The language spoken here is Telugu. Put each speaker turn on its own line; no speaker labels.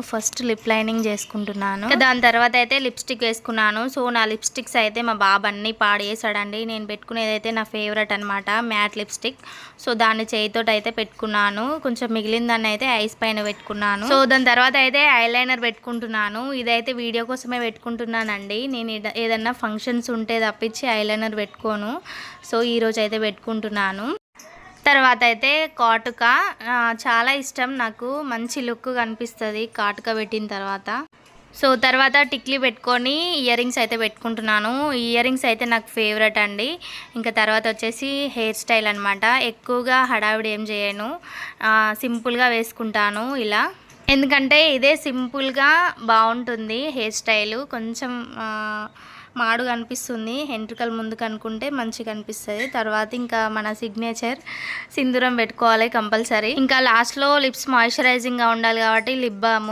ఫస్ట్ లిప్ లైనింగ్ చేసుకుంటున్నాను. దాని తర్వాత అయితే లిప్స్టిక్ వేసుకున్నాను. సో నా లిప్స్టిక్స్ అయితే మా బాబు అన్నీ పాడేసాడండి. నేను పెట్టుకునేది అయితే నా ఫేవరెట్ అనమాట, మ్యాట్ లిప్స్టిక్. సో దాన్ని చేయితో అయితే పెట్టుకున్నాను. కొంచెం మిగిలిన దాన్ని అయితే ఐస్ పైన పెట్టుకున్నాను. సో దాని తర్వాత అయితే ఐలైనర్ పెట్టుకుంటున్నాను. ఇదైతే వీడియో కోసమే పెట్టుకుంటున్నానండి. నేను ఏదన్నా ఫంక్షన్స్ ఉంటే తప్పించి ఐలైనర్ పెట్టుకోను. సో ఈరోజు అయితే పెట్టుకుంటున్నాను. తర్వాత అయితే కాటుక చాలా ఇష్టం నాకు, మంచి లుక్ కనిపిస్తుంది కాటుక పెట్టిన తర్వాత. సో తర్వాత టిక్లీ పెట్టుకొని ఇయర్ రింగ్స్ అయితే పెట్టుకుంటున్నాను. ఇయర్ రింగ్స్ అయితే నాకు ఫేవరెట్ అండి. ఇంకా తర్వాత వచ్చేసి హెయిర్ స్టైల్ అనమాట. ఎక్కువగా హడావిడి ఏం చేయను, సింపుల్గా వేసుకుంటాను ఇలా. ఎందుకంటే ఇదే సింపుల్గా బాగుంటుంది హెయిర్ స్టైలు. కొంచెం మాడు కనిపిస్తుంది, వెంట్రుకలు ముందుకు అనుకుంటే మంచిగా కనిపిస్తుంది. తర్వాత ఇంకా మన సిగ్నేచర్ సింధూరం పెట్టుకోవాలి కంపల్సరీ. ఇంకా లాస్ట్లో లిప్స్ మాయిశ్చరైజింగ్గా ఉండాలి కాబట్టి లిప్ బామ్